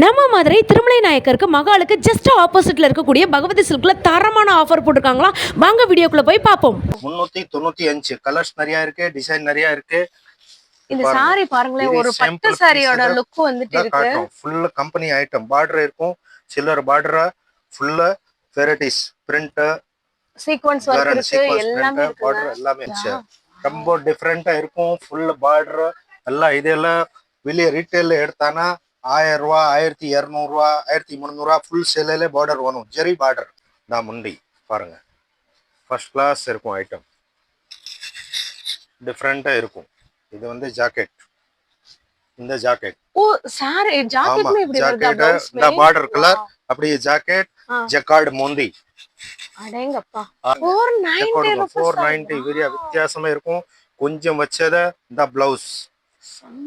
நம்ம மதுரை திருமலை நாயக்கருக்கு மகாலுக்கு ஜஸ்ட் ஆப்போசிட்ல இருக்கக்கூடிய பகவதி சில்க்ல தரமான ஆஃபர் போட்டிருக்காங்களா? வாங்க வீடியோக்குள்ள போய் பார்ப்போம். 395 கலர்ஸ் நிறைய இருக்கு, டிசைன் நிறைய இருக்கு. இந்த சாரி பாருங்களேன், ஒரு பட்டு சாரியோட லுக் வந்துட்டு இருக்கு. ஃபுல் கம்பெனி ஐட்டம், பார்டர் இருக்கும், silver border, full varieties, print, sequence work இருக்கு, எல்லாமே இருக்கு. பார்டர் எல்லாமே ரொம்ப டிஃபரெண்டா இருக்கும். ஃபுல் பார்டர் எல்லாம் இதெல்லாம் வெளிய ரீட்டைல்ல எடுத்தானா 1000 ரூபாய், 1200 ரூபாய், 1300 ரூபாய் ஃபுல் சேல்ல பார்டர் வரும். ஜெரி பார்டர் தான் முண்டி பாருங்க, ஃபர்ஸ்ட் கிளாஸ் இருக்கும் ஐட்டம், டிஃபரெண்டா இருக்கும். இது வந்து ஜாக்கெட், இந்த ஜாக்கெட் ஓ சாரி ஜாக்கெட்மே இப்படி வருதா? ப்ளவுஸ் இந்த பார்டர் கலர் அப்படியே ஜாக்கெட், ஜக்கார்ட் மோந்தி. அடேங்கப்பா, 490 வெரி வித்தியாசமா இருக்கும். கொஞ்சம் வச்சத இந்த பிளவுஸ்.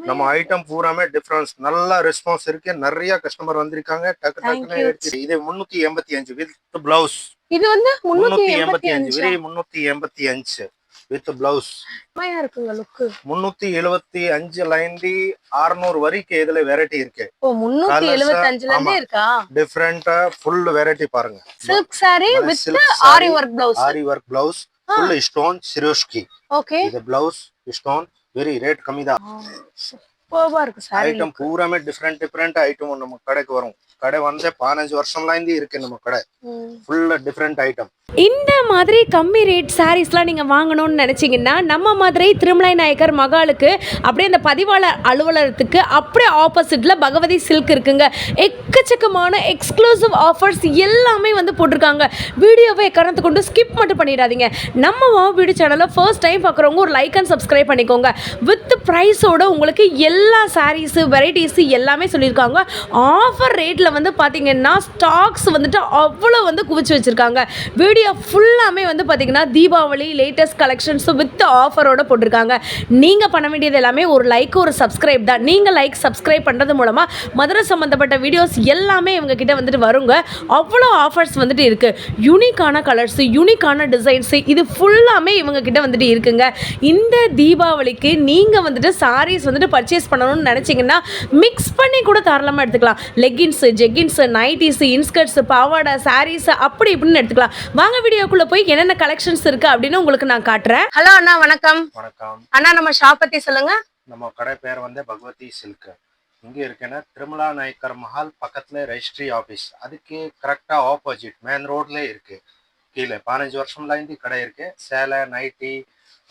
நம்ம ஐட்டம் பூராமே டிஃபரன்ஸ், நல்ல ரெஸ்பான்ஸ் இருக்கு. நிறைய கஸ்டமர் வந்திருக்காங்க, டக்கு டக்குன்னு எடுத்து. இது 385 வித் பிளவுஸ். இது வந்து 385 வெரி 385 வித் பிளவுஸ். மயா இருக்குங்க லுக். 375 லைன்டி 600 வரைக்கும் இதுல வெரைட்டி இருக்கு. ஓ 375ல இருந்தே இருக்கா? டிஃபரண்டா ஃபுல் வெரைட்டி பாருங்க. Silk saree with aari work blouse. Aari work blouse, full stone Swarovski. Okay, இது பிளவுஸ் ஸ்டோன், வெரி ரேட் கம்மி தான். சூப்பரா இருக்கு சாரி. ஐட்டம் பூராமே டிஃபரெண்ட் ஐட்டம் நம்ம கடைக்கு வரும். கடை வந்து 15 வருஷம்ல இருந்து இருக்கு நம்ம கடை. ஃபுல்லா டிஃபரெண்ட் ஐட்டம். இந்த மாதிரி கம்மி ரேட் சாரீஸ்லாம் நீங்கள் வாங்கணும்னு நினச்சிங்கன்னா நம்ம மதுரை திருமலை நாயக்கர் மகாலுக்கு அப்படியே அந்த பதிவாளர் அலுவலகத்துக்கு அப்படியே ஆப்போசிட்டில் பகவதி சில்க் இருக்குங்க. எக்கச்சக்கமான எக்ஸ்க்ளூசிவ் ஆஃபர்ஸ் எல்லாமே வந்து போட்டிருக்காங்க. வீடியோவை எக்காரணத்தை கொண்டு ஸ்கிப் மட்டும் பண்ணிடாதீங்க. நம்ம வீடியோ சேனலை ஃபர்ஸ்ட் டைம் பார்க்குறவங்க ஒரு லைக் அண்ட் சப்ஸ்கிரைப் பண்ணிக்கோங்க. வித் ப்ரைஸோட உங்களுக்கு எல்லா சாரீஸு வெரைட்டிஸு எல்லாமே சொல்லியிருக்காங்க. ஆஃபர் ரேட்டில் வந்து பார்த்தீங்கன்னா ஸ்டாக்ஸ் வந்துட்டு அவ்வளோ வந்து குவிச்சு வச்சுருக்காங்க. வீடியோ ஃபுல்லாமே வந்து பார்த்தீங்கன்னா தீபாவளி லேட்டஸ்ட் கலெக்ஷன்ஸ் வித் ஆஃபரோட போட்டிருக்காங்க. நீங்கள் பண்ண வேண்டியது எல்லாமே ஒரு லைக், ஒரு சப்ஸ்கிரைப் தான். நீங்கள் லைக் சப்ஸ்கிரைப் பண்ணுறது மூலமாக மதுரை சம்மந்தப்பட்ட வீடியோஸ் எல்லாமே இவங்க கிட்ட வந்துட்டு வருங்க. அவ்வளோ ஆஃபர்ஸ் வந்துட்டு இருக்குது. யூனிக்கான கலர்ஸு, யூனிக்கான டிசைன்ஸு, இது ஃபுல்லாமே இவங்க கிட்ட வந்துட்டு இருக்குங்க. இந்த தீபாவளிக்கு நீங்கள் வந்துட்டு சாரீஸ் வந்துட்டு பர்ச்சேஸ் பண்ணணும்னு நினச்சிங்கன்னா மிக்ஸ் பண்ணி கூட தாராளமாக எடுத்துக்கலாம். லெகின்ஸு, ஜெகின்ஸு, நைட்டிஸு, இன்ஸ்கர்ட்ஸு, பாவாடை, சாரீஸு அப்படி இப்படின்னு எடுத்துக்கலாம். வாங்க வீடியோக்குள்ள போய் என்னென்ன கலெக்ஷன்ஸ் இருக்கு அப்படின்னு உங்களுக்கு நான் காட்டுறேன். ஹலோ அண்ணா, வணக்கம். வணக்கம் அண்ணா, நம்ம ஷாப் பத்தி சொல்லுங்க. நம்ம கடை பேர் வந்து பகவதி சில்க். இங்க இருக்கேன்னா திருமலா நாயக்கர் மஹால் பக்கத்துல ரெஜிஸ்ட்ரி ஆபீஸ், அதுக்கு கரெக்டா ஆப்போசிட் மெயின் ரோட்ல இருக்கு. கீழே 15 வருஷம்ல இருந்து கடை இருக்கு. சேலை, நைட்டி,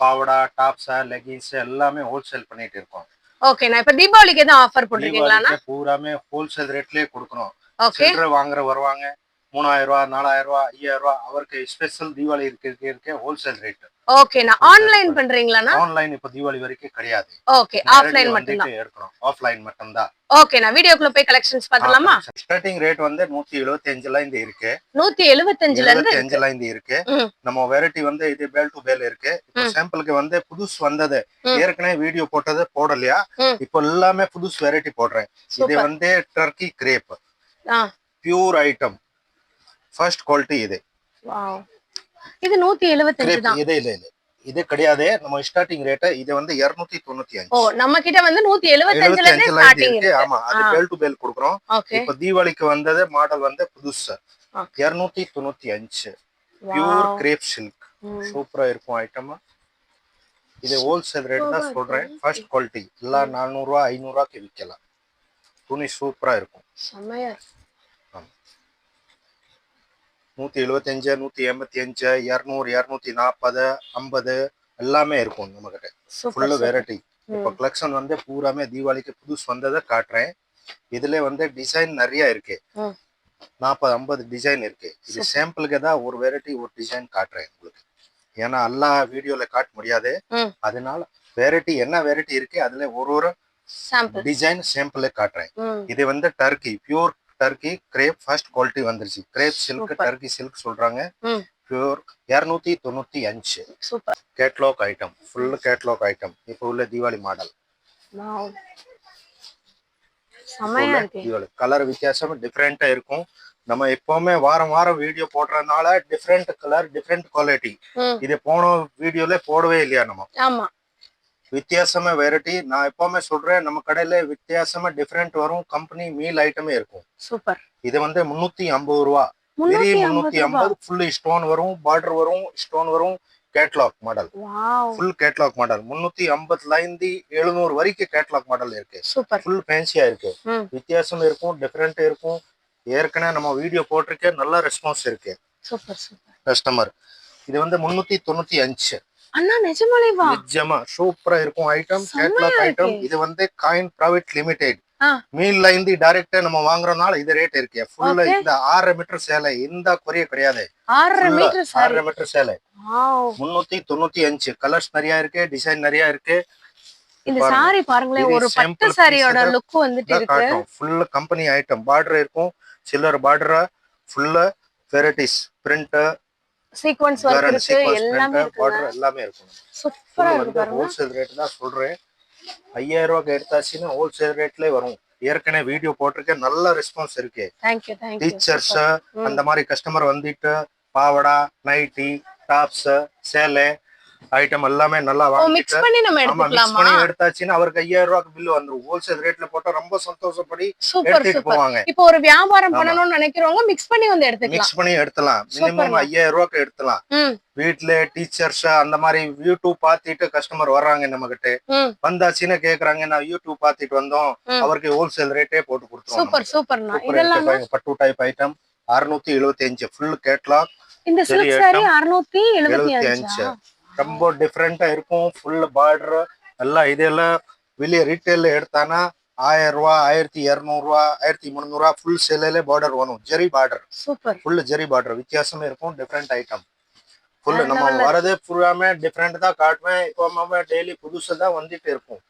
பாவடா, டாப்ஸ், லெகின்ஸ் எல்லாமே ஹோல்சேல் பண்ணிட்டு இருக்கோம். ஓகே, நான் இப்ப தீபாவளிக்கு எதுவும் ஆஃபர் போட்டுருக்கீங்களா? பூராமே ஹோல்சேல் ரேட்லயே கொடுக்கணும். ஓகே, வாங்குற வருவாங்க 3000 ரூபாய், 4000 ரூபாய், 5000 ரூபாய். அவருக்கு ஸ்பெஷல் தீபாவளி இருக்கு ஹோல்சேல் ரேட். ஓகே, நான் ஆன்லைன் பண்றீங்களானா? ஆன்லைன் இப்ப தீபாவளி வரைக்கும் கிடையாது. ஓகே, ஆஃப்லைன் மட்டும் தான் எடுக்கணும். ஆஃப்லைன் மட்டும் தான். ஓகே, நான் வீடியோக்குள்ள போய் கலெக்ஷன்ஸ் பார்த்தலாமா? ஸ்டார்டிங் ரேட் வந்து 175ல இருந்து இருக்கு. 175ல இருந்து இருக்கு. நம்ம வெரைட்டி வந்து இது பேல் டு பேல் இருக்கு. இப்போ சாம்பிளுக்கு வந்து புதுசு வந்தது, ஏற்கனவே வீடியோ போட்டது போடலையா, இப்போ எல்லாமே புதுசு வெரைட்டி போடுறேன். இது வந்து Turkey crepe, pure item, first quality. இது வாவ், இது 175 தான். இது கிடையாது. நம்ம ஸ்டார்டிங் ரேட் இது வந்து 295. ஓ, நம்ம கிட்ட வந்து 175ல இருந்து ஸ்டார்டிங் இருக்கு. ஆமா, அது பேல் டு பேல் கொடுக்கிறோம். இப்போ தீபாவளிக்கு வந்தது மாடல் வந்து புதுசு 295 பியூர் கிரேப் சில்க். சூப்பரா இருக்கும் ஐட்டம். இது ஹோல்சேல் ரேட் தான் சொல்றேன். ஃபர்ஸ்ட் குவாலிட்டி எல்லாம் 400 ரூபாய் 500 ரூபாய்க்கு விற்கலாம். துணி சூப்பரா இருக்கும். செமையா 175, 185, 200, 240, 50 எல்லாமே இருக்கும் நம்ம கிட்ட. Full variety. இப்போ கலெக்ஷன் வந்து பூராமே தீபாவளிக்கு புதுசு வந்ததை காட்டுறேன். இதுல வந்து டிசைன் நிறைய இருக்கு. 40-50 டிசைன் இருக்கு. இது சாம்பிளுக்கு தான் ஒரு வெரைட்டி ஒரு டிசைன் காட்டுறேன் உங்களுக்கு. ஏன்னா எல்லா வீடியோல காட்ட முடியாது. அதனால வெரைட்டி என்ன வெரைட்டி இருக்கு அதுல ஒரு டிசைன் சாம்பிள் காட்டுறேன். இது வந்து Turkey, pure Turkey crepe first quality வந்துருச்சு. கிரேப் சில்க், டர்க்கி சில்க் சொல்றாங்க. Pure 295. Super catalogue item, full catalogue item. இப்போ உள்ள தீபாவளி மாடல். வாவ், செமையா இருக்கு. தீபாவளி கலர் வித்தியாசமா டிஃபரெண்டா இருக்கும். நம்ம எப்பவுமே வாரம் வாரம் வீடியோ போடுறதுனால டிஃபரெண்ட் கலர், டிஃபரெண்ட் குவாலிட்டி. இது போன வீடியோல போடவே இல்லையா நம்ம? ஆமா, வித்தியாசமா வெரைட்டி. நான் எப்பவுமே சொல்றேன், நம்ம கடையில வித்தியாசமா டிஃபரெண்ட் வரும். கம்பெனி மீல் ஐட்டமே இருக்கும். சூப்பர். இது வந்து 350 ரூபா. வெரி 350 ரூபாய். 350. ஃபுல் ஸ்டோன் வரும், பார்டர் வரும், ஸ்டோன் வரும். Catalog model, wow. Full catalog model. 350ல இருந்து 700 வரைக்கும் கேட்லாக் மாடல் இருக்கு. சூப்பர். ஃபுல் ஃபேன்சியா இருக்கு. ம். வித்தியாசம் இருக்கும், டிஃபரெண்ட் இருக்கும். ஏற்கனவே நம்ம வீடியோ போட்டிருக்கேன், நல்ல ரெஸ்பான்ஸ் இருக்கு சூப்பர் சூப்பர். கஸ்டமர். இது வந்து 395. அண்ணா நிஜமாலேவா? நிஜமா சூப்பரா இருக்கும் ஐட்டம், செம்மையா கேட்லாக் ஐட்டம். இருக்கே. இது வந்து காயின் பிரைவேட் லிமிடெட். ஆ. மீன்ல இருந்து டைரக்டா நம்ம வாங்குறதுனால இது ரேட் இருக்கு. ஃபுல்லா Okay. இந்த 6 மீட்டர் சேலை, இந்த குறைய கிடையாது. 6.5 மீட்டர் சாரி. 6 மீட்டர் சேலை வாவ். 395. கலர்ஸ் நிறைய இருக்கு, டிசைன் நிறைய இருக்கு. இந்த பாருங்க. சாரி பாருங்களேன், Very ஒரு பட்டு simple சாரியோட piece லுக் வந்துட்டு இருக்கு. காட்டும். Full company item. பார்டர் இருக்கும், chiller border, full varieties, print, sequence work இருக்கு, எல்லாமே இருக்கு. பார்டர் எல்லாமே இருக்கும். சூப்பரா இருக்கு பாருங்க. ஹோல்சேல் ரேட் தான் சொல்றேன். 5000 ரூபாய்க்கு எடுத்தாச்சுன்னா ஹோல்சேல் ரேட்லயே வரும். ஏற்கனவே வீடியோ போட்டிருக்கேன், நல்ல ரெஸ்பான்ஸ் இருக்கு. Thank you thank you. Teachers அந்த மாதிரி கஸ்டமர் வந்துட்டு பாவடா, நைட்டி, டாப்ஸ், சேலை ஐட்டம் எல்லாமே நல்லா ஓ மிக்ஸ் வாங்கிட்டு பண்ணி நம்ம ஆமா மிக்ஸ் எடுத்துக்கலாமா? பண்ணி எடுத்தாச்சுன்னா அவருக்கு 5000 ரூபாய்க்கு பில் வந்துரும். ஹோல்சேல் ரேட்ல போட்டா ரொம்ப சந்தோஷப்படி சூப்பர் எடுத்துட்டு சூப்பர். போவாங்க. இப்போ ஒரு வியாபாரம் ஆமா. பண்ணணும்னு நினைக்கிறவங்க மிக்ஸ் பண்ணி வந்து எடுத்துக்கலாம். மிக்ஸ் பண்ணி எடுத்தலாம். மினிமம் சூப்பர்ண்ணா. 5000 ரூபாய்க்கு எடுத்தலாம். ம் வீட்ல டீச்சர்ஸ் அந்த மாதிரி யூடியூப் பார்த்துட்டு கஸ்டமர் வர்றாங்க நம்ம கிட்ட. ம். வந்தாச்சுன்னா கேக்குறாங்க, நான் யூடியூப் பார்த்துட்டு வந்தோம், ம். அவருக்கு ஹோல்சேல் ரேட்டே போட்டு கொடுத்துருவோம். சூப்பர் சூப்பர்ண்ணா. இதெல்லாம் பட்டு டைப் ஐட்டம் 675. ஃபுல் கேட்லாக் இந்த சரி, சில்க் சாரி item 675. 75. ரொம்ப டிஃப்ரெண்டா இருக்கும். ஃபுல் பார்டர் எல்லாம். இதெல்லாம் வெளியே ரீட்டைல்ல எடுத்தானா 1000 ரூபா, 1200 ரூபா, 1300 ரூபா. ஃபுல் சேலையில பார்டர் வரும், ஜெரி பார்டர். சூப்பர். ஃபுல் ஜெரி பார்டர். வித்தியாசமே இருக்கும், டிஃப்ரெண்ட் ஐட்டம். ஃபுல் வேற நம்ம level ல வரதே ஃபுல்லாமே டிஃப்ரெண்ட் தான் காட்டுவேன். இப்போ நம்ம டெய்லி புதுசா தான் வந்துட்டு இருக்கும்.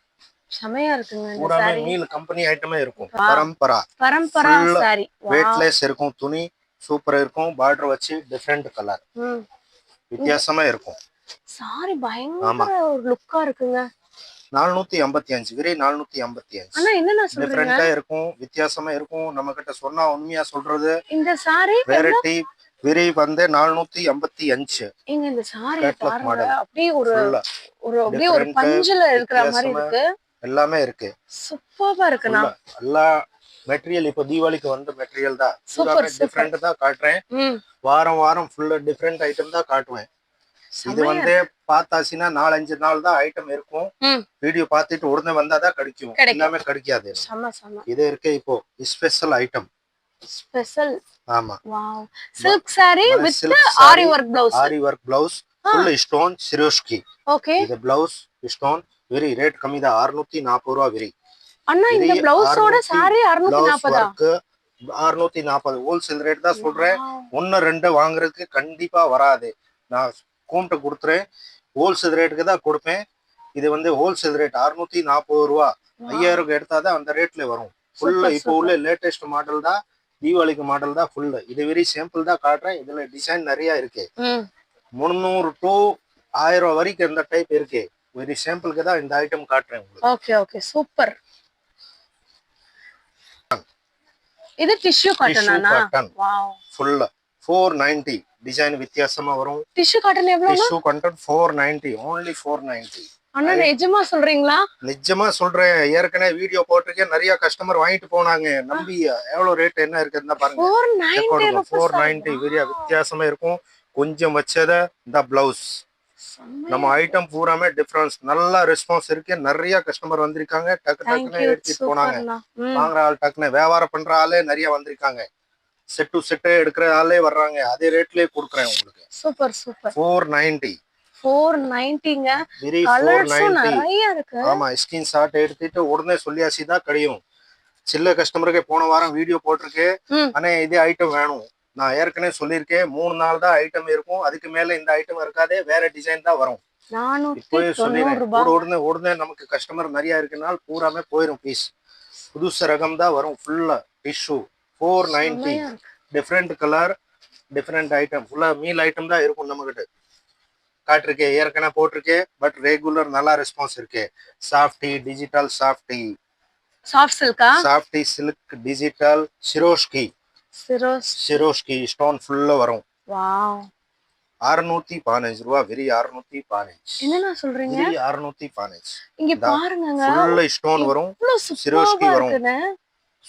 செமையா இருக்குங்க இந்த பூராமே சாரி. மீல் கம்பெனி ஐட்டமே இருக்கும். Wow. பரம்பரா பரம்பரா full சாரி. வெயிட்லெஸ் இருக்கும். துணி சூப்பரா இருக்கும். பார்டர் வச்சு டிஃப்ரெண்ட் கலர் ம். வித்தியாசமா இருக்கும். சாரி ஆமா. பயங்கர ஒரு லுக்கா இருக்குங்க. 455. வெறும் 455. அண்ணா என்னண்ணா சொல்றீங்க? டிஃப்ரெண்டா இருக்கும், வித்தியாசமா இருக்கும். நம்ம கிட்ட சொன்னா உண்மையா சொல்றது. இந்த சாரி வெரைட்டி விரி வந்து 455. இங்க இந்த சாரி Catalog பாருங்க, model. அப்படியே ஒரு ஃபுல்லா அப்படியே ஒரு different, பஞ்சுல இருக்கிற மாதிரி வித்தியாசமா இருக்கு. எல்லாமே இருக்கு. சூப்பரா இருக்குண்ணா. Full எல்லா மெட்டீரியல் இப்போ தீபாவளிக்கு வந்த மெட்டீரியல் தான். Super super. டிஃப்ரெண்ட் தான் காட்டுறேன். ம். வாரம் வாரம் ஃபுல்லா டிஃப்ரெண்ட் ஐட்டம் தான் காட்டுவேன். இது செமையா வந்து பார்த்தாச்சுன்னா 4-5 நாள் தான் ஐட்டம் இருக்கும். ம். வீடியோ பார்த்துட்டு உடனே வந்தாதான் கிடைக்கும். கிடைக்கும். எல்லாமே கிடைக்காது. செம செம. இது இருக்கு இப்போ ஸ்பெஷல் ஐட்டம். ஸ்பெஷல். ஆமா. Wow. Silk sari with silk aari saree, work blouse. Aari work blouse, full stone Swarovski. Okay. இது பிளவுஸ் ஸ்டோன். வெரி ரேட் கம்மி தான். 640 ரூபா வெரி. அண்ணா இந்த வெரி பிளவுஸோட 640 sari blouse 640. Work 640. Wholesale rate தான் சொல்றேன். 1-2 வாங்குறதுக்கு கண்டிப்பா வராது. நான் கூம்பிட்டு கொடுத்துறேன். ஹோல்சேல் ரேட்டுக்கு தான் கொடுப்பேன். இது வந்து ஹோல்சேல் ரேட் 640 ரூபா. 5000 எடுத்தாதான் அந்த ரேட்ல வரும். ஃபுல்லா Super, இப்போ உள்ள லேட்டஸ்ட் மாடல் தான். தீபாவளிக்கு மாடல் தான் ஃபுல். இது வெரி சிம்பிள் தான் காட்டுறேன். இதுல டிசைன் நிறைய இருக்கு. ம். 300 to 1000 வரைக்கும் இந்த டைப் இருக்கு. வெரி சிம்பிளுக்கு தான் இந்த ஐட்டம் காட்டுறேன் உங்களுக்கு. Okay okay super. இது டிஷ்யூ காட்டன் அண்ணா. cotton. வாவ். ஃபுல்லா 490. டிசைன் வித்தியாசமா வரும். டிஷ்யூ காட்டன் எவ்வளவு? Tissue content 490. only 490. அண்ணா நிஜமா சொல்றீங்களா? நிஜமா சொல்றேன். ஏற்கனவே வீடியோ போட்டிருக்கேன். நிறைய கஸ்டமர் வாங்கிட்டு போனாங்க. நம்பி எவ்வளவு ரேட் என்ன இருக்குன்னு பாருங்க. 490 rupees. 490. வெரி வித்தியாசமா இருக்கும். கொஞ்சம் வச்சத இந்த பிளவுஸ். நம்ம ஐட்டம் பூராமே டிஃபரன்ஸ். நல்ல ரெஸ்பான்ஸ் இருக்கு. நிறைய கஸ்டமர் வந்திருக்காங்க. டக்கு Thank டக்குன்னு you. எடுத்துட்டு போனாங்க. சூப்பர்ண்ணா. ம். வாங்குற ஆள் டக்குன்னு வியாபாரம் பண்ற ஆளே நிறைய வந்திருக்காங்க. செட் டு செட் எடுக்கிற ஆளே வர்றாங்க. அதே ரேட்லயே கொடுக்குறேன் உங்களுக்கு. Super super. 490. 490ங்க. வெரி கலர்ஸும் 490. நிறைய இருக்கு. ஆமா. ஸ்கிரீன் ஷாட் எடுத்துட்டு உடனே சொல்லியாச்சு தான் கிடையும். சில கஸ்டமருக்கு போன வாரம் வீடியோ போட்டிருக்கேன். ம். ஆனா இதே ஐட்டம் வேணும். நான் ஏற்கனவே சொல்லியிருக்கேன். 3 நாள் தான் ஐட்டம் இருக்கும். அதுக்கு மேல இந்த ஐட்டம் இருக்காது. வேற டிசைன் தான் வரும். இப்போயே 490 சொல்லிடுறேன். ரூபாய். உடனே நமக்கு கஸ்டமர் நிறைய இருக்குனால பூராமே போயிடும் பீஸ். புதுசு ரகம் தான் வரும். ஃபுல்லா டிஷ்யூ 490. செமையா இருக்கு. Different colour, different item. ஃபுல்லா மீல் ஐட்டம் தான் இருக்கும் நம்ம கிட்ட. காட்டிருக்கேன், ஏற்கனவே போட்டிருக்கேன். பட் ரெகுலர் நல்லா ரெஸ்பான்ஸ் இருக்கு. சாஃப்டி டிஜிட்டல் சாஃப்டி, சாஃப்ட் சில்கா? Softy silk digital Swarovski. சிரோஸ். சிரோஷ்கி ஸ்டோன் ஃபுல்லா வரும். வாவ். 615 ரூபா, வெரி 615. என்னண்ணா சொல்றீங்க? வெரி 615. இங்க பாருங்கங்க, ஃபுல் ஸ்டோன் வரும், இவ்வளவு சிரோஸ்கி சூப்பரா வரும். இருக்குண்ணே.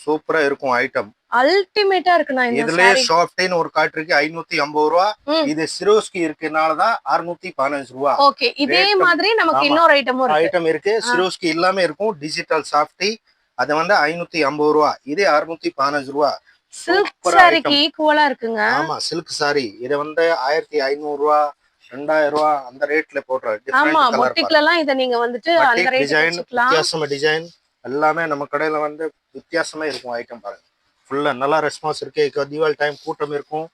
சூப்பரா இருக்கும் ஐட்டம். அல்டிமேட்டா இருக்குண்ணா இந்த இதுலயே saree. ஷாப்டின்னு ஒரு காட்டுருக்கு 550 ரூபா. ம். இது சிரோஸ்கி இருக்கனாலதான் 615 ரூபா. ஓகே, இதே Rate மாதிரி நமக்கு ஆமா. இன்னொரு ஐட்டமும் இருக்கு. ஐட்டம் இருக்கு, சிரோஸ்கி இல்லாம இருக்கும், டிஜிட்டல் சாஃப்டி. அது வந்து 550 ரூபா, இதே 615 ரூபா. சில்க் Super சாரிக்கு item. ஈக்குவலா இருக்குங்க. ஆமா, சில்க் சாரி. இது வந்து 1500 ரூபா, 2000 ரூபா அந்த ரேட்ல போடுற ஆமா, டிஃபரெண்ட் கலர். பொட்டிக்ல எல்லாம் இத நீங்க வந்துட்டு அந்த ரேட்டுக்கு டிசைன், வச்சுக்கலாம். வித்தியாசமா டிசைன் எல்லாமே நம்ம கடையில வந்து வித்தியாசமா இருக்கும் ஐட்டம். பாருங்க, ஃபுல்லா நல்லா ரெஸ்பான்ஸ் இருக்கு. இப்போ தீபாவளி டைம் கூட்டம் இருக்கும்.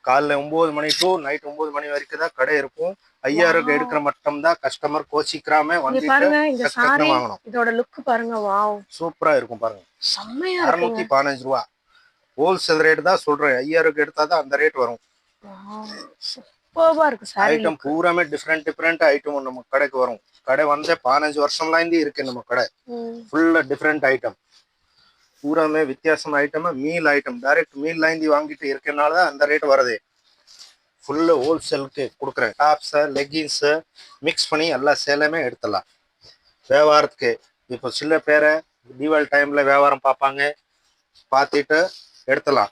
காலைல 9 மணி டு நைட் 9 மணி வரைக்கும் தான் கடை இருக்கும். 5000 எடுக்கிற மட்டும் தான் கஸ்டமர் கோச்சிக்கிறாம இங்க வந்துட்டு பாருங்க இந்த டக்கு டக்குன்னு சாரி, வாங்கணும். இதோட லுக் பாருங்க. வாவ், சூப்பரா இருக்கும் பாருங்க. செம்மையா இருக்குங்க. 615 ரூபா ஹோல்சேல் ரேட் தான் சொல்றேன். 5000 எடுத்தாதான் அந்த ரேட் வரும். வாவ், சூப்பரா இருக்கு சாரி. ஐட்டம் பூராமே டிஃப்ரெண்ட் ஐட்டம் நம்ம கடைக்கு வரும். கடை வந்து 15 வருஷம்லாம் இருந்து இருக்கு நம்ம கடை. ஃபுல்லா டிஃப்ரெண்ட் ஐட்டம், பூராமே வித்தியாசம் item. Meal item direct meal இருந்து வாங்கிட்டு இருக்கனால தான் அந்த ரேட் வருது. ஃபுல்லு ஹோல்சேலுக்கு கொடுக்குறேன். டாப்ஸ், லெகின்ஸ் மிக்ஸ் பண்ணி எல்லா சேலையுமே எடுத்துடலாம் வியாபாரத்துக்கு. இப்போ சில பேரை தீபாவளி டைம்ல வியாபாரம் பார்ப்பாங்க, பார்த்துட்டு எடுத்துலாம்.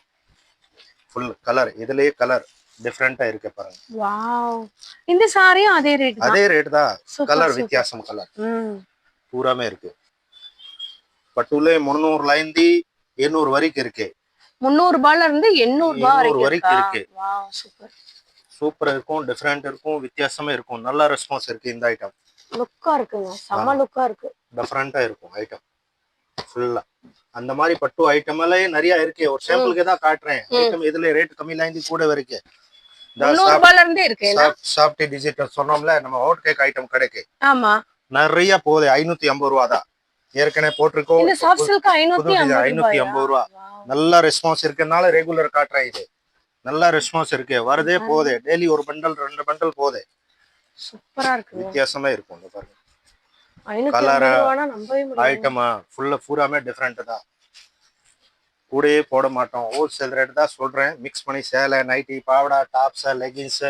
ஃபுல் கலர், இதுலயே கலர் டிஃப்ரெண்டா இருக்கு பாருங்க. வாவ், இந்த சாரியும் அதே ரேட் தான். அதே ரேட் தான், Super, கலர் super. வித்தியாசம் கலர் ம். பூராமே இருக்கு. பட்டுல 300 இருந்து 800 வரைக்கும் இருக்கு. 300 ரூபாயில இருந்து 800 ரூபாய் 800 வரைக்கும் வரைக்கும் இருக்கு. இருக்கா? Wow, super. சூப்பரா இருக்கும், டிஃப்ரெண்ட் இருக்கும், வித்தியாசமா இருக்கும். நல்ல ரெஸ்பான்ஸ் இருக்கு இந்த ஐட்டம். லுக்கா இருக்குங்க, செம்ம லுக்கா இருக்கு. டிஃப்ரெண்டா இருக்கும் ஐட்டம் ஃபுல்லா. அந்த மாதிரி பட்டு ஐட்டம் எல்லாம் நிறைய இருக்கு. ஒரு சாம்பிளுக்கு தான் காட்டுறேன். ஐட்டம் இதுல ரேட் கம்மியில இருந்து கூட வரைக்கும். 300 ரூபாயில இருந்தே இருக்கு. சாஃப்டி டிஜிட்டல் சொன்னோம்ல, நம்ம ஹாட் கேக் ஐட்டம் கிடைக்கு ஆமா, நிறைய போகுது. 550 ரூபா தான் ஏற்கனவே போட்டிருக்கோம். இந்த சாஃப்ட் சில்க் 550 ரூபா. நல்ல ரெஸ்பான்ஸ் இருக்கனால ரெகுலர் காட்டுறேன். இது நல்ல ரெஸ்பான்ஸ் இருக்கு, வருதே போகுது. டெய்லி ஒரு பண்டல் 2 பண்டல் போகுது. சூப்பரா இருக்கு, வித்தியாசமா இருக்கும். இந்த பாருங்க, 550 ரூபானா நம்பவே முடியல. ஐட்டமா ஃபுல்லா பூராமே டிஃப்ரெண்ட் தான். கூடயே போட மாட்டோம், ஹோல்சேல் ரேட் தான் சொல்றேன். மிக்ஸ் பண்ணி சேலை, நைட்டி, பாவடா, டாப்ஸ், லெகின்ஸ்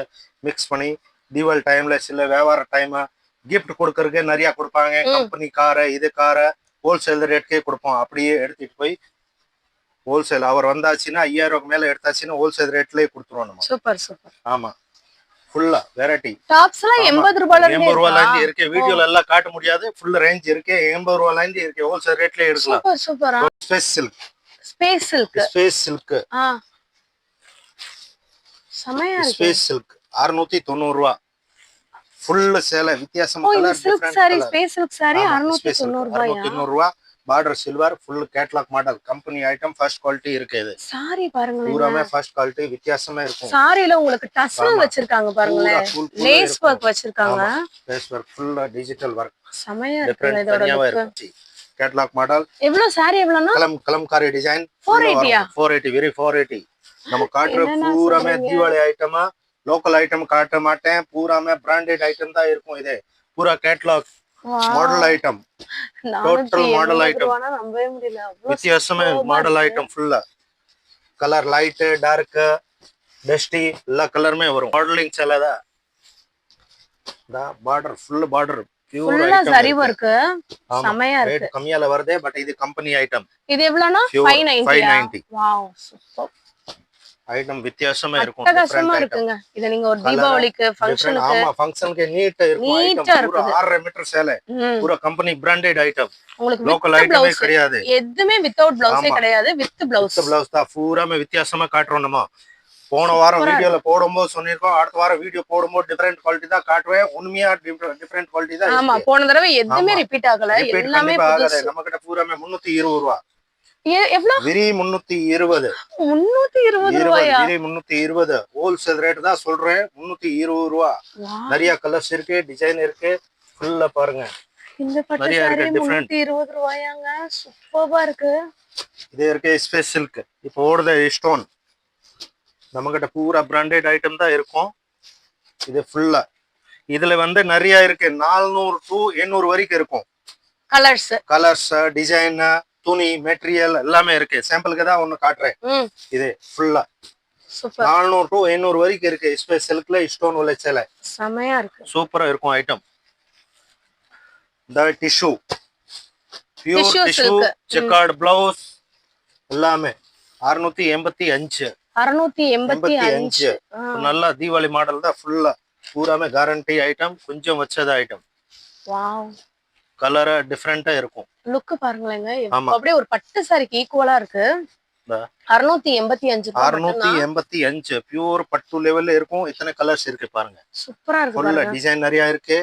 மிக்ஸ் பண்ணி தீபாவளி டைம்ல சில வியாபார டைம் கிஃப்ட் கொடுக்கறதுக்கு நிறைய கொடுப்பாங்க. கம்பெனி காரை, இது காரை ஹோல்சேல் ரேட்கே கொடுப்போம். அப்படியே எடுத்துட்டு போய் ஹோல்சேல் அவர் வந்தாச்சுன்னா 5000 மேல எடுத்தாச்சுன்னா ஹோல்சேல் ரேட்லயே கொடுத்துருவோம் நம்ம. Super super. ஆமா, ஃபுல்லா வெரைட்டி. டாப்ஸ் எல்லாம் 80 ரூபாயில 80 ரூபாயில இருந்து இருந்து இருக்கு. வீடியோல எல்லாம் காட்ட முடியாது, ஃபுல் ரேஞ்ச் இருக்கு. 80 ரூபாயில இருந்து இருக்கு, ஹோல்சேல் ரேட்லயே எடுக்கலாம். சூப்பர் சூப்பரா. Space silk, space silk, space silk, செமையா இருக்கு. ஸ்பேஸ் சில்க் 690 ரூபா. ஃபுல் சேலை வித்தியாசமா இந்த colour, silk different sorry, colour. Space silk sorry 690 ரூபாயா? 690 ரூபா. Border silver, full catalog model, company item, first quality இருக்கு. இது சாரி பாருங்களேன், பூராமே ஃபர்ஸ்ட் குவாலிட்டி, வித்தியாசமா இருக்கும். சாரில உங்களுக்கு டசல் வச்சிருக்காங்க பாருங்களேன், லேஸ் வர்க் வச்சிருக்காங்க. Lace work, full digital work, செமையா இருக்கு. டிஃபரெண்ட் இதோட தனியாவே லுக் இருக்கு. Catalogue model. எவ்வளவு சாரி எவ்வளவுனா? கலம்காரி டிசைன் 480. 480, வெரி 480. நம்ம காட்டுற பூராமே தீபாவளி ஐட்டமா, லோக்கல் ஐட்டம் காட்ட மாட்டேன். பூராமே பிராண்டட் ஐட்டம் தான் இருக்கும். இது பூரா catalog model item, total model item. நம்பவே முடியல, வித்தியாசமா மாடல் ஐட்டம். ஃபுல்லா கலர், லைட், டார்க், டஸ்டி எல்லா கலருமே வரும். மாடலிங் சேலதா. Border, full border, pure item. சரி வர்க் செமையா இருக்கு. ரேட் கம்மியால வருதே, பட் இது கம்பெனி ஐட்டம். இது எவ்வளவுனா? 590. Wow, super. ஐட்டம் வித்தியாசமா இருக்கும், கஷ்டமா இருக்குங்க. இத நீங்க ஒரு தீபாவளிக்கு ஃபங்க்ஷனுக்கு, ஆமா ஃபங்க்ஷனுக்கு நீட்டா இருக்கும். ஐட்டம் பூரா 6.5 மீட்டர் சேலை, பூரா கம்பெனி பிராண்டட் ஐட்டம். உங்களுக்கு லோக்கல் ஐட்டமே கிடையாது. எதுமே வித்தவுட் ப்ளவுஸே கிடையாது, வித் ப்ளவுஸ். ப்ளவுஸ் தான் பூராமே வித்தியாசமா காட்டுறோம். நம்ம போன வாரம் வீடியோல போடும்போது சொல்லிருக்கோம், அடுத்த வாரம் வீடியோ போடும்போது டிஃபரெண்ட் குவாலிட்டி தான் காட்டுவேன். உண்மையா டிஃபரெண்ட் குவாலிட்டி தான். ஆமா, போன தடவை எதுவுமே ரிப்பீட் ஆகல, எல்லாமே புதுசு. நம்ம கிட்ட பூராமே 320 ரூபா. எவ்வளவு? வெரி 320. 320 ரூபாயா? வெரி 320. ஹோல்சேல் ரேட் தான் சொல்றேன், 320 ரூபா. நிறைய கலர்ஸ் இருக்கு, டிசைன் இருக்கு. ஃபுல்லா பாருங்க, இந்த பட்டு சாரி 320 ரூபாயாங்க. சூப்பரா இருக்கு. இது இருக்கு ஸ்பேஸ் சில்க். இப்போ ஓடுத ஸ்டோன். நம்ம கிட்ட பூரா பிராண்டட் ஐட்டம் தான் இருக்கும். இது ஃபுல்லா இதுல வந்து நிறைய இருக்கு. 400 to 800 வரைக்கும் இருக்கும். கலர்ஸ், டிசைன், துணி, மெட்டீரியல் எல்லாமே இருக்கு. சாம்பிளுக்கு தான் ஒண்ணு காட்டுறேன். இது ஃபுல்லா சூப்பர் 400 to 500 வரைக்கும் இருக்கு. சில்க்ல ஸ்டோன் உள்ள சேலை செமையா இருக்கு. சூப்பரா இருக்கும் ஐட்டம். இந்த tissue pure Tissue tissue silk. Checked blouse எல்லாமே 685. 685. நல்லா தீபாவளி மாடல் தான். ஃபுல்லா பூராமே கேரண்டி ஐட்டம். கொஞ்சம் வச்சத ஐட்டம். வாவ், கலரா டிஃபரெண்டா இருக்கும். லுக் பாருங்களேங்க, ஆமா. அப்படியே ஒரு பட்டு சாரிக்கு ஈக்குவலா இருக்கு. 685 685 பியூர் பட்டு லெவல்ல இருக்கும். இத்தனை கலர்ஸ் இருக்கு பாருங்க. சூப்பரா இருக்கு ஃபுல்லா பாருங்க. டிசைன் நிறைய இருக்கு,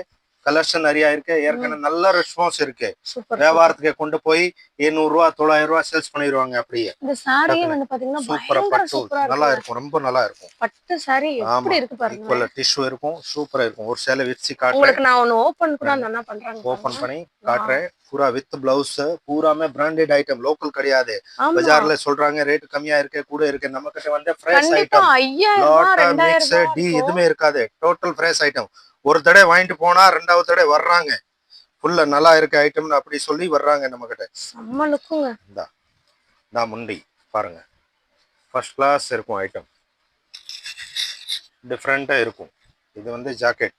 கலர்ஸ் நிறைய இருக்கு. ஏற்கனவே நல்ல ரெஸ்பான்ஸ் இருக்கு. சூப்பர். வியாபாரத்துக்கு கொண்டு போய் 800 ரூபா 900 ரூபா சேல்ஸ் பண்ணிடுவாங்க. அப்படியே இந்த சாரியே வந்து பாத்தீங்கன்னா சூப்பரா பயங்கர பட்டு சூப்பரா நல்லா இருக்கு. இருக்கும். ரொம்ப நல்லா இருக்கும். பட்டு சாரி ஆமா, எப்படி இருக்கு பாருங்க. ஈக்குவல் டிஷ்யூ இருக்கும். சூப்பரா இருக்கும். ஒரு சேலை விரிச்சு காட்டுறேன். உங்களுக்கு நான் ஒன்னு ஓபன் கூட நல்லா பண்றாங்க. ஓபன் பண்ணி காட்டுறேன். பூரா வித் பிளவுஸ். பூராமே பிராண்டட் ஐட்டம், லோக்கல் கிடையாது. ஆமா, பஜார்ல சொல்றாங்க ரேட் கம்மியா இருக்கு, கூட இருக்கு. நம்ம கிட்ட வந்து ஃப்ரெஷ் கண்டிப்பா ஐட்டம். 5000 லாட் 2000 மிக்ஸ் டி எதுவுமே இருக்காது. Total fresh item. ஒரு தடவை வாங்கிட்டு போனா ரெண்டாவது தடவை வர்றாங்க. ஃபுல்லா நல்லா இருக்க ஐட்டம் அப்படி சொல்லி வர்றாங்க நம்ம கிட்ட. செம்ம லுக்குங்க. இந்த முண்டி பாருங்க, ஃபர்ஸ்ட் கிளாஸ் இருக்கும் ஐட்டம். டிஃபரெண்டா இருக்கும். இது வந்து ஜாக்கெட்.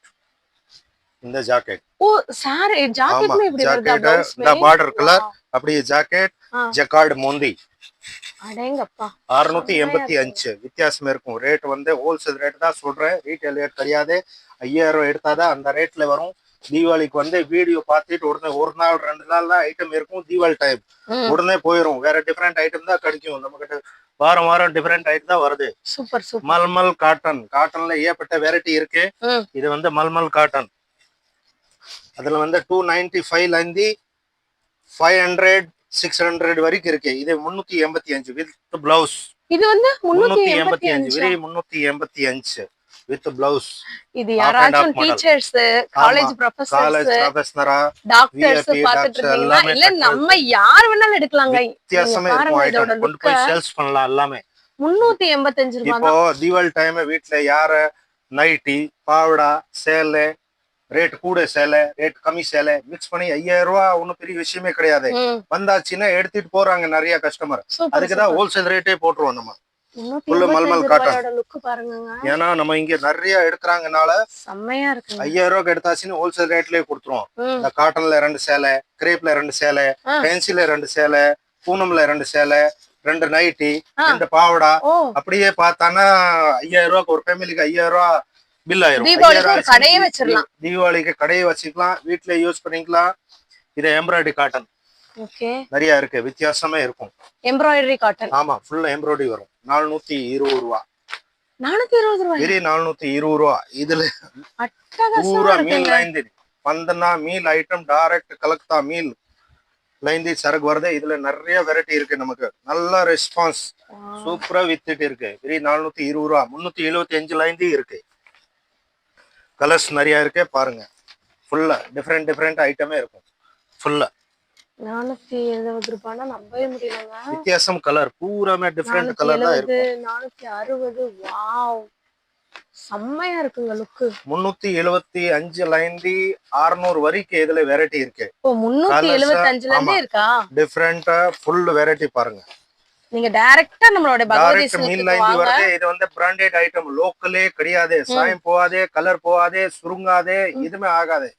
இந்த ஜாக்கெட் ஓ சாரி ஜாக்கெட்மே இப்படி வருதா? ப்ளவுஸ் இந்த பார்டர் கலர் அப்படியே ஜாக்கெட் ஜக்கார்ட் மோந்தி. அடேங்கப்பா 685 வித்தியாசம் இருக்கும். ரேட் வந்து ஹோல்சேல் ரேட் தான் சொல்றேன், ரீட்டைல் ரேட் கிடையாது. 5000 எடுத்தாதான் அந்த ரேட்ல வரும். தீபாவளிக்கு வந்து வீடியோ பார்த்துட்டு உடனே ஒரு நாள் 2 நாள் தான் ஐட்டம் இருக்கும். தீபாவளி டைம் உடனே போயிடும். வேற டிஃபரெண்ட் ஐட்டம் தான் கிடைக்கும் நம்ம கிட்ட. வாரம் வாரம் டிஃபரெண்ட் ஐட்டம் தான் வருது. Super super. மல்மல் காட்டன். காட்டன்ல ஏகப்பட்ட வெரைட்டி இருக்கு. இது வந்து மல்மல் காட்டன். அதுல வந்து 295 இருந்து 500 600 வரைக்கும் இருக்கு. இது 385 வித் பிளவுஸ். இது வந்து 385 வெரி 385 வித் பிளவுஸ். இது யாராச்சும் டீச்சர்ஸ், காலேஜ் ப்ரொஃபசரா, டாக்டர்ஸ் பாத்துட்டு இருக்கீங்களா? இல்ல நம்ம யார் வேணாலும் எடுக்கலாங்க. வித்தியாசமே இருக்கும் ஐட்டம். கொண்டு போய் சேல்ஸ் பண்ணலாம் எல்லாமே. 385 ரூபாய் இப்போ தீபாவளி டைம் வீட்ல யார நைட்டி பாவடா சேலை ரேட் கூட சேலை ரேட் கம்மி சேலை மிக்ஸ் பண்ணி 5000 ரூபாய் ஒன்னும் பெரிய விஷயமே கிடையாது. வந்தாச்சுன்னா எடுத்துட்டு போறாங்க நிறைய கஸ்டமர். அதுக்குதான் ஹோல்சேல் ரேட்டே போட்டுருவோம் நம்ம. மல்மல் காட்டன் லுக் பாருங்க. ஏன்னா நம்ம இங்க நிறைய எடுக்கிறாங்கனால செம்மையா இருக்கு. 5000 ரூபாய்க்கு எடுத்தாச்சுன்னு ஹோல்சேல் ரேட்லயே கொடுத்துருவோம். இந்த காட்டன்ல 2 சேலை, கிரேப்ல 2 சேலை, பென்சில்ல 2 சேலை, பூனம்ல 2 சேலை, 2 நைட்டி, 2 பாவடா. அப்படியே பார்த்தானா 5000 ரூபாய்க்கு ஒரு ஃபேமிலிக்கு 5000 ரூபாய் பில் ஆயிரும். தீபாவளிக்கு கடையை வச்சுக்கலாம், வீட்டுல யூஸ் பண்ணிக்கலாம். இது எம்ப்ராய்டரி காட்டன். நிறைய இருக்கு, வித்தியாசமே இருக்கும். Embroidery cotton. ஆமா, ஃபுல்லா எம்ப்ராய்டரி வரும். 420 ரூபாய். 420 ரூபாய். வெரி 420 ரூபாய். இதுல பூரா மீல் லைன் பந்தனா mill item direct Kolkata mill line சரக்கு வருது. இதுல நிறைய வெரைட்டி இருக்கு. நமக்கு நல்ல ரெஸ்பான்ஸ் சூப்பரா வித்துட்டு இருக்கு. வெரி 420 ரூபாய். 375 லைன் இருக்கு. கலர்ஸ் நிறைய இருக்கு பாருங்க. ஃபுல்லா டிஃபரெண்ட் ஐட்டமே இருக்கும். ஃபுல்லா 470 ரூபாய்னா நம்பவே முடியலங்க. வித்தியாசம் கலர் பூராமே டிஃபரெண்ட் கலர் தான் இருக்கு. 460. வாவ், செம்மையா இருக்குங்க லுக். 375 லைன் 600 வரைக்கும் இதுல வெரைட்டி இருக்கு. ஓ 375ல இருந்தே இருக்கா? டிஃபரெண்டா ஃபுல் வெரைட்டி பாருங்க. நீங்க டைரக்ட்டா நம்மளோட பகவதி சில்க்ல வருது. இது வந்து பிராண்டட் ஐட்டம், லோக்கலே கிடையாது. சாயம் போகாதே, கலர் போகாதே, சுருங்காதே, எதுவுமே ஆகாது.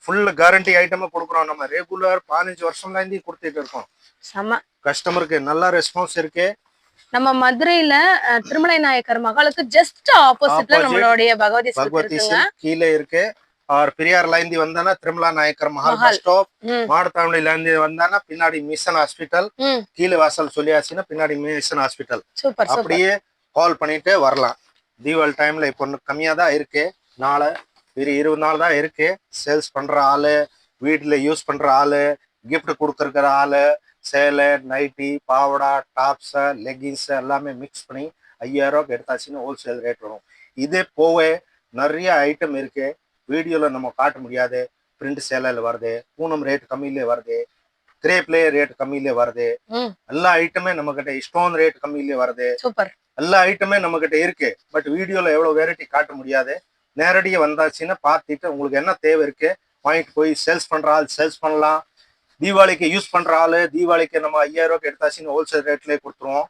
ஃபுல் கேரண்டி ஐட்டமா கொடுக்குறோம். நம்ம ரெகுலர் 15 வருஷம்ல இருந்து கொடுத்துட்டு இருக்கோம். செம கஸ்டமருக்கு நல்ல ரெஸ்பான்ஸ் இருக்கு. நம்ம மதுரையில திருமலை நாயக்கர் மகாலுக்கு ஜஸ்ட் ஆப்போசிட்ல நம்மளுடைய பகவதி சில்க் கீழே இருக்கு. और பெரியார் லைந்தி வந்தானா திருமலா நாயக்கர் மஹால் பஸ் ஸ்டாப். மாடத்தாவளி லைந்தி வந்தானா பின்னாடி மிஷன் ஹாஸ்பிட்டல். கீழே வாசல் சொல்லியாச்சுன்னா பின்னாடி மிஷன் ஹாஸ்பிட்டல். அப்படியே கால் பண்ணிட்டு வரலாம். தீபாவளி டைம்ல இப்போ கம்மியா தான் இருக்கு. நாளை வெறும் 20 நாள் தான் இருக்கு. சேல்ஸ் பண்ற ஆளு, வீட்டுல யூஸ் பண்ற ஆளு, கிஃப்ட் கொடுக்கற ஆளு, சேலை நைட்டி பாவடா டாப்ஸ் லெகின்ஸ் எல்லாமே மிக்ஸ் பண்ணி 5000 ரூபாய்க்கு எடுத்தாச்சுன்னு ஹோல்சேல் ரேட் வரும். இதே போவே நிறைய ஐட்டம் இருக்கு. வீடியோல நம்ம காட்ட முடியாது. பிரிண்ட் சேலையில வருது, பூனம் ரேட் கம்மியிலே வருது, கிரேப்ல ரேட் கம்மியிலே வருது. எல்லா ஐட்டமே நம்ம கிட்ட ஸ்டோன் ரேட் கம்மியிலே வருது. எல்லா ஐட்டமே நம்ம கிட்ட இருக்கு. பட் வீடியோல எவ்வளவு வெரைட்டி காட்ட முடியாது. நேரடியா வந்தாச்சுன்னா பார்த்துட்டு உங்களுக்கு என்ன தேவை இருக்கு வாங்கிட்டு போய் சேல்ஸ் பண்ற ஆள் சேல்ஸ் பண்ணலாம். தீபாவளிக்கு யூஸ் பண்ற ஆளு தீபாவளிக்கு நம்ம 5000 ரூபாய்க்கு எடுத்தாச்சுன்னு ஹோல்சேல் ரேட்லயே கொடுத்துருவோம்.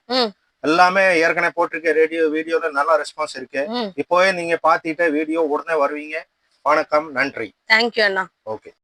எல்லாமே ஏற்கனவே போட்டிருக்க வீடியோல நல்ல ரெஸ்பான்ஸ் இருக்கு. ம். இப்போவே நீங்க பாத்திட்ட வீடியோ உடனே வருவீங்க. வணக்கம், நன்றி. தேங்க்யூ அண்ணா. ஓகே.